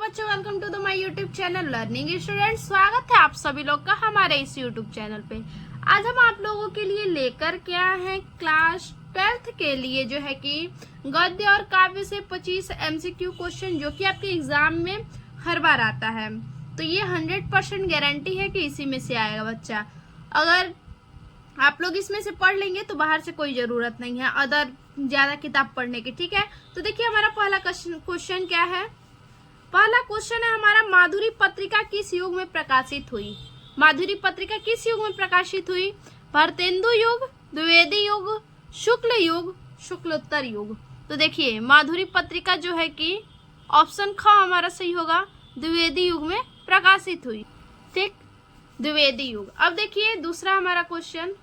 बच्चों, welcome to the my YouTube channel learning student. स्वागत है आप सभी लोग का हमारे इस यूट्यूब चैनल पे। आज हम आप लोगों के लिए लेकर के आए हैं क्लास 12th के लिए जो है कि गद्य और काव्य से 25 MCQ क्वेश्चन, जो कि आपके एग्जाम में हर बार आता है। तो ये 100% गारंटी है कि इसी में से आएगा बच्चा। अगर आप लोग इसमें से पढ़ लेंगे तो बाहर से कोई जरूरत नहीं है अदर ज्यादा किताब पढ़ने की, ठीक है। तो देखिए हमारा पहला क्वेश्चन क्या है। पहला क्वेश्चन है हमारा, माधुरी पत्रिका किस युग में प्रकाशित हुई। माधुरी पत्रिका किस युग में प्रकाशित हुई? भारतेंदु युग, द्विवेदी युग, शुक्ल युग, शुक्लोत्तर युग। तो देखिए माधुरी पत्रिका जो है कि ऑप्शन ख हमारा सही होगा, द्विवेदी युग में प्रकाशित हुई, ठीक, द्विवेदी युग। अब देखिए दूसरा हमारा क्वेश्चन,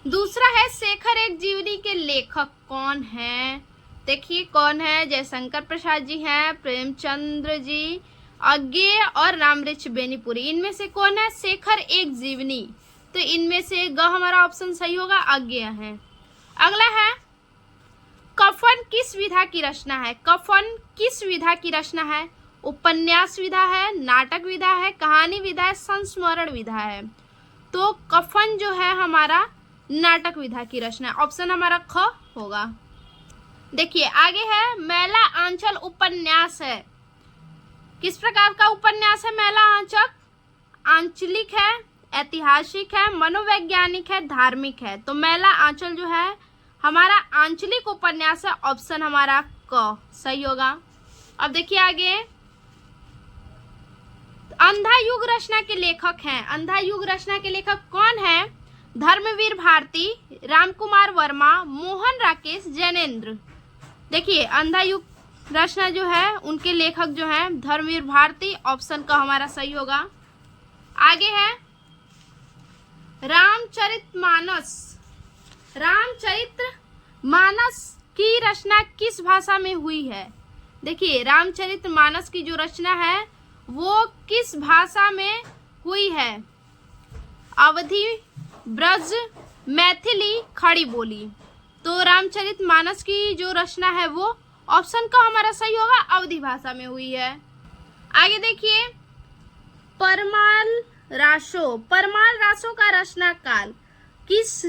दूसरा है शेखर एक जीवनी के लेखक कौन है। देखिए कौन है, जयशंकर प्रसाद जी हैं, प्रेमचंद्र जी, अज्ञेय और रामवृक्ष बेनीपुरी। इनमें से कौन है शेखर एक जीवनी? तो इनमें से ग हमारा ऑप्शन सही होगा, अज्ञेय है। अगला है, कफन किस विधा की रचना है। कफन किस विधा की रचना है? उपन्यास विधा है, नाटक विधा है, कहानी विधा है, संस्मरण विधा है। तो कफन जो है हमारा नाटक विधा की रचना, ऑप्शन हमारा ख होगा। देखिए आगे है, मैला आंचल उपन्यास है। किस प्रकार का उपन्यास है मैला आंचल? आंचलिक है, ऐतिहासिक है, मनोवैज्ञानिक है, धार्मिक है। तो मैला आंचल जो है हमारा आंचलिक उपन्यास है, ऑप्शन हमारा क सही होगा। अब देखिए आगे, अंधा युग रचना के लेखक हैं। अंधा युग रचना के लेखक कौन है? धर्मवीर भारती, रामकुमार वर्मा, मोहन राकेश, जैनेन्द्र। देखिए अंधा युग रचना जो है उनके लेखक जो हैं धर्मवीर भारती, ऑप्शन का हमारा सही होगा। आगे है, रामचरितमानस। रामचरितमानस की रचना किस भाषा में हुई है? देखिए रामचरितमानस की जो रचना है वो किस भाषा में हुई है? अवधी, ब्रज, मैथिली, खड़ी बोली। तो रामचरितमानस की जो रचना है वो ऑप्शन का हमारा सही होगा, अवधी भाषा में हुई है। आगे देखिए, परमाल रासो। परमाल रासो का रचना काल, किस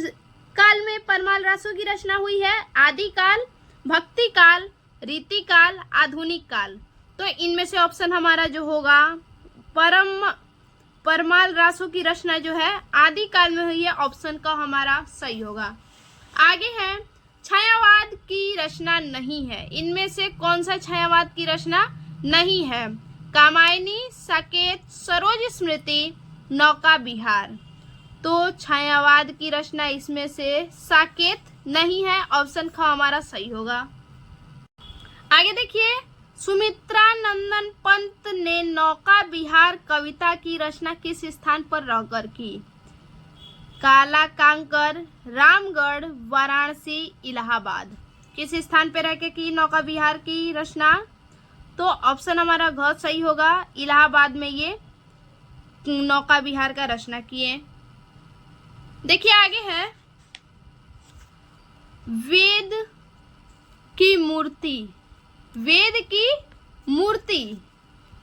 काल में परमाल रासो की रचना हुई है? आदि काल, भक्ति काल, रीति काल, आधुनिक काल। तो इनमें से ऑप्शन हमारा जो होगा, परमाल रासो की रचना जो है आदि काल में हुई है, ऑप्शन का हमारा सही होगा। आगे है, छायावाद की रचना नहीं है। इनमें से कौन सा छायावाद की रचना नहीं है? कामायनी, साकेत, सरोज स्मृति, नौका विहार। तो छायावाद की रचना इसमें से साकेत नहीं है, ऑप्शन ख हमारा सही होगा। आगे देखिए, सुमित्रा नंदन पंत ने नौका विहार कविता की रचना किस स्थान पर रहकर की? काला कांकर, रामगढ़, वाराणसी, इलाहाबाद। किस स्थान पर रह के की नौका विहार की रचना? तो ऑप्शन हमारा घ सही होगा, इलाहाबाद में ये नौका विहार का रचना किए। देखिए आगे है, वेद की मूर्ति। वेद की मूर्ति,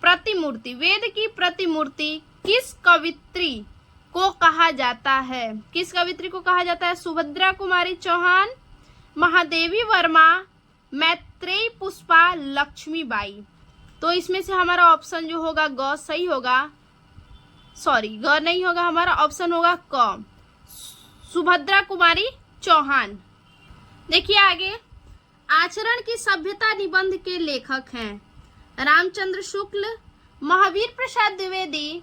प्रतिमूर्ति, वेद की प्रतिमूर्ति किस कवित्री को कहा जाता है? किस कवित्री को कहा जाता है? सुभद्रा कुमारी चौहान, महादेवी वर्मा, मैत्रेयी पुष्पा, लक्ष्मीबाई। तो इसमें से हमारा ऑप्शन जो होगा ग सही होगा, सॉरी ग नहीं होगा, हमारा ऑप्शन होगा क, सुभद्रा कुमारी चौहान। देखिए आगे, आचरण की सभ्यता निबंध के लेखक हैं रामचंद्र शुक्ल, महावीर प्रसाद द्विवेदी,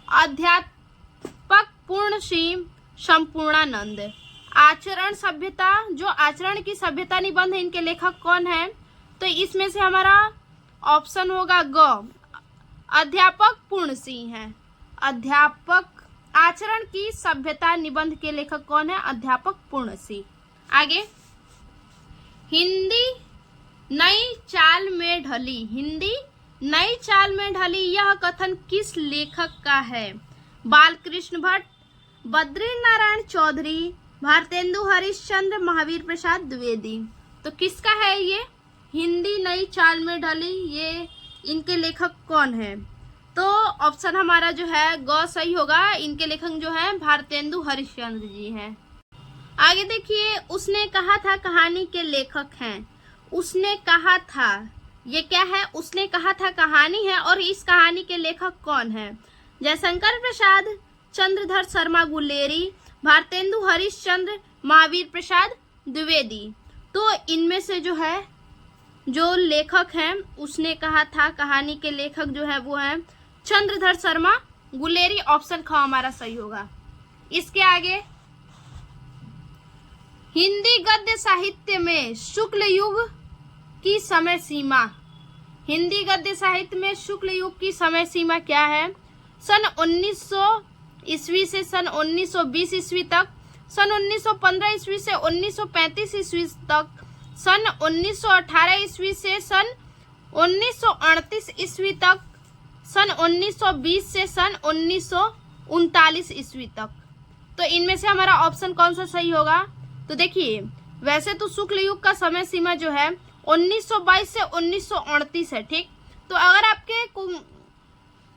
अध्यापक पूर्ण सिंह, संपूर्णानंद। आचरण सभ्यता, जो आचरण की सभ्यता निबंध है इनके लेखक कौन है? तो इसमें से हमारा ऑप्शन होगा ग, अध्यापक पूर्ण सिंह है। अध्यापक, आचरण की सभ्यता निबंध के लेखक कौन है? अध्यापक पूर्ण सिंह। आगे, हिंदी नई चाल में ढली। हिंदी नई चाल में ढली यह कथन किस लेखक का है? बालकृष्ण भट्ट, बद्री नारायण चौधरी, भारतेंदु हरिश्चंद्र, महावीर प्रसाद द्विवेदी। तो किसका है ये? हिंदी नई चाल में ढली, ये इनके लेखक कौन है? तो ऑप्शन हमारा जो है ग सही होगा। इनके लेखक जो है भारतेंदु हरिश्चंद्र जी हैं। आगे देखिए, उसने कहा था कहानी के लेखक हैं। उसने कहा था, ये क्या है? उसने कहा था कहानी है, और इस कहानी के लेखक कौन है? जयशंकर प्रसाद, चंद्रधर शर्मा गुलेरी, भारतेंदु हरिश्चंद्र, महावीर प्रसाद द्विवेदी। तो इनमें से जो है जो लेखक हैं, उसने कहा था कहानी के लेखक जो है वो है चंद्रधर शर्मा गुलेरी। ऑप्शन ख हमारा सही होगा। इसके आगे, हिंदी गद्य साहित्य में शुक्ल युग की समय सीमा। हिंदी गद्य साहित्य में शुक्ल युग की समय सीमा क्या है? सन 1900 ईस्वी से सन 1920 ईस्वी तक, सन 1915 ईस्वी से 1935 ईस्वी तक, सन 1918 ईस्वी से सन 1938 ईस्वी तक, सन 1920 से सन 1939 ईस्वी तक। तो इनमें से हमारा ऑप्शन कौन सा सही होगा? तो देखिए, वैसे तो शुक्ल युग का समय सीमा जो है 1922 से 1938 है, ठीक। तो अगर आपके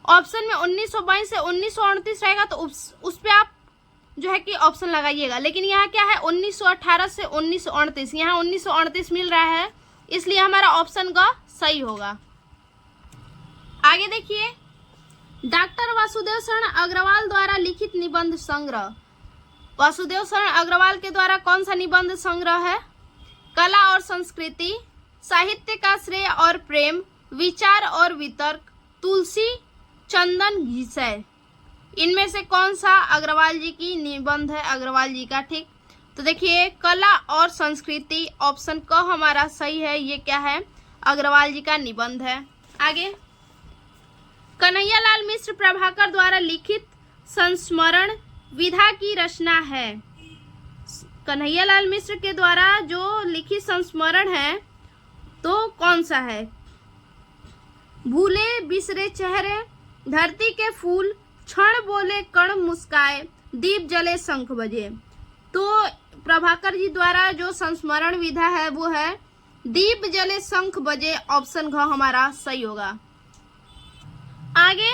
ऑप्शन में 1922 से 1938 रहेगा तो उस पे आप जो है कि ऑप्शन लगाइएगा। लेकिन यहाँ क्या है, 1918 से 1938, यहाँ 1938 मिल रहा है, इसलिए हमारा ऑप्शन ग सही होगा। आगे देखिए, डॉक्टर वासुदेव शरण अग्रवाल द्वारा लिखित निबंध संग्रह। वासुदेव शरण अग्रवाल के द्वारा कौन सा निबंध संग्रह है? कला और संस्कृति, साहित्य का श्रेय और प्रेम, विचार और वितर्क, तुलसी चंदन घिसय। इनमें से कौन सा अग्रवाल जी की निबंध है? अग्रवाल जी का, ठीक। तो देखिए, कला और संस्कृति, ऑप्शन क हमारा सही है। ये क्या है? अग्रवाल जी का निबंध है। आगे, कन्हैयालाल मिश्र प्रभाकर द्वारा लिखित संस्मरण विधा की रचना है। कन्हैयालाल मिश्र के द्वारा जो लिखित संस्मरण है तो कौन सा है? भूले बिसरे चेहरे, धरती के फूल, क्षण बोले कण मुस्काए, दीप जले शंख बजे। तो प्रभाकर जी द्वारा जो संस्मरण विधा है वो है दीप जले शंख बजे। ऑप्शन घ हमारा सही होगा। आगे,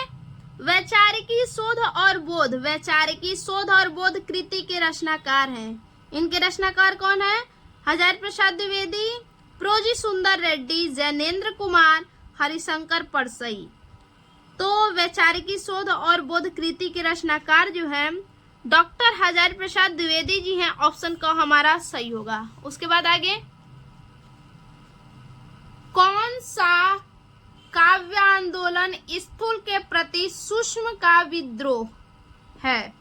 वैचारिकी शोध और बोध। वैचारिकी शोध और बोध कृति के रचनाकार हैं। इनके रचनाकार कौन है? हजारी प्रसाद द्विवेदी, प्रोजी सुंदर रेड्डी, जैनेन्द्र कुमार, हरिशंकर परसई। तो वैचारिकी शोध और बोध कृति के रचनाकार जो है डॉक्टर हजारी प्रसाद द्विवेदी जी हैं। ऑप्शन क हमारा सही होगा। उसके बाद आगे, कौन सा काव्य आंदोलन स्थूल के प्रति सूक्ष्म का विद्रोह है?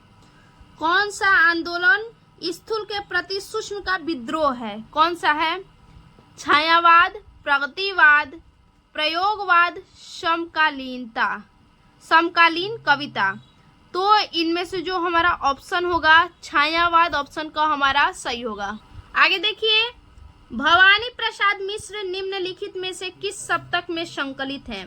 कौन सा आंदोलन स्थूल के प्रति सूक्ष्म का विद्रोह है? कौन सा है? छायावाद, प्रगतिवाद, प्रयोगवाद, समकालीनता, समकालीन कविता। तो इनमें से जो हमारा ऑप्शन होगा छायावाद, ऑप्शन का हमारा सही होगा। आगे देखिए, भवानी प्रसाद मिश्र निम्नलिखित में से किस सप्तक में संकलित हैं?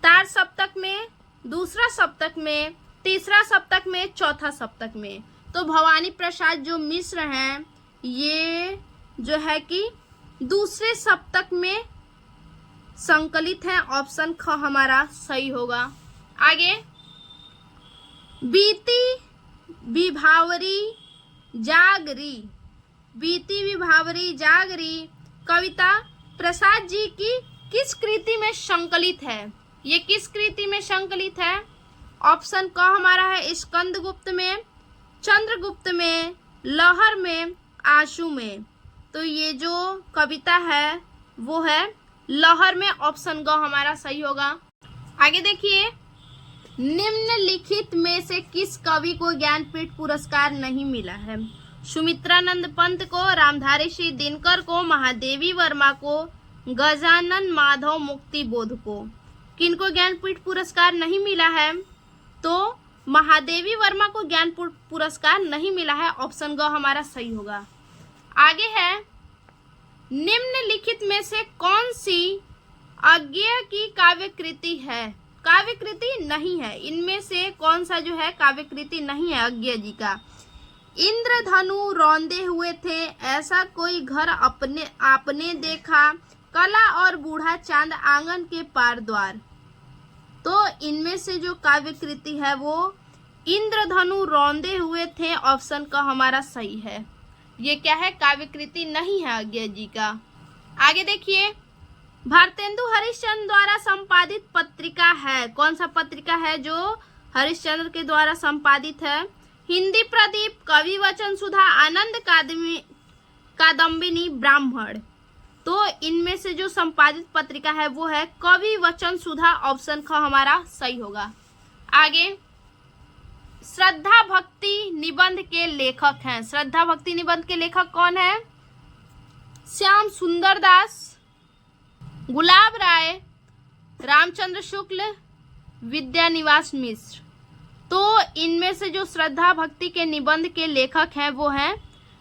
तार सप्तक में, दूसरा सप्तक में, तीसरा सप्तक में, चौथा सप्तक में। तो भवानी प्रसाद जो मिश्र हैं ये जो है कि दूसरे सप्तक में संकलित है। ऑप्शन ख हमारा सही होगा। आगे, बीती विभावरी जागरी, बीती विभावरी जागरी कविता प्रसाद जी की किस कृति में संकलित है? ये किस कृति में संकलित है? ऑप्शन क हमारा है स्कंदगुप्त में, चंद्रगुप्त में, लहर में, आशु में। तो ये जो कविता है वो है लहर में। ऑप्शन ग हमारा सही होगा। आगे देखिए, निम्नलिखित में से किस कवि को ज्ञानपीठ पुरस्कार नहीं मिला है? सुमित्रानंद पंत को, रामधारी सिंह दिनकर को, महादेवी वर्मा को, गजानन माधव मुक्तिबोध को। किनको ज्ञानपीठ पुरस्कार नहीं मिला है? तो महादेवी वर्मा को ज्ञानपीठ पुरस्कार नहीं मिला है। ऑप्शन ग हमारा सही होगा। आगे है, निम्नलिखित में से कौन सी अज्ञेय की काव्य कृति है? काव्य कृति नहीं है। इनमें से कौन सा जो है काव्य कृति नहीं है अज्ञेय जी का? इंद्रधनु रौंदे हुए थे, ऐसा कोई घर अपने आपने देखा, कला और बूढ़ा चांद आंगन के पार द्वार। तो इनमें से जो काव्य कृति है वो इंद्रधनु रौंदे हुए थे, ऑप्शन का हमारा सही है। ये क्या है, काव्य कृति नहीं है आज्ञा जी का। आगे देखिए, भारतेंदु हरिश्चंद्र द्वारा संपादित पत्रिका है, कौन सा पत्रिका है जो हरिश्चंद्र के द्वारा संपादित है? हिंदी प्रदीप, कवि वचन सुधा, आनंद कादम्बिनी, ब्राह्मण। तो इनमें से जो संपादित पत्रिका है वो है कवि वचन सुधा, ऑप्शन का हमारा सही होगा। आगे, श्रद्धा भक्ति निबंध के लेखक हैं। श्रद्धा भक्ति निबंध के लेखक कौन है? श्याम सुंदर दास, गुलाब राय, रामचंद्र शुक्ल, विद्यानिवास मिश्र। तो इनमें से जो श्रद्धा भक्ति के निबंध के लेखक हैं वो हैं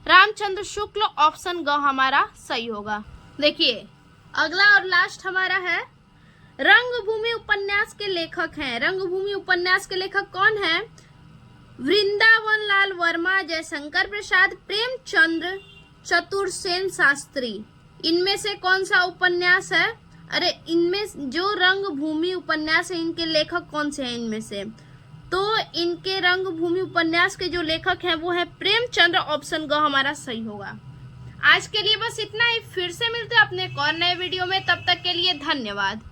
रामचंद्र शुक्ल, ऑप्शन ग हमारा सही होगा। देखिए अगला और लास्ट हमारा है रंगभूमि उपन्यास के लेखक हैं। रंगभूमि उपन्यास के लेखक कौन है? वृंदावन लाल वर्मा, जयशंकर प्रसाद, प्रेमचंद्र, चतुरसेन शास्त्री। इनमें से कौन सा उपन्यास है? अरे इनमें जो रंगभूमि उपन्यास है इनके लेखक कौन से हैं इनमें से? तो इनके रंगभूमि उपन्यास के जो लेखक हैं वो है प्रेमचंद्र, ऑप्शन ग हमारा सही होगा। आज के लिए बस इतना ही, फिर से मिलते हैं अपने एक और नए वीडियो में, तब तक के लिए धन्यवाद।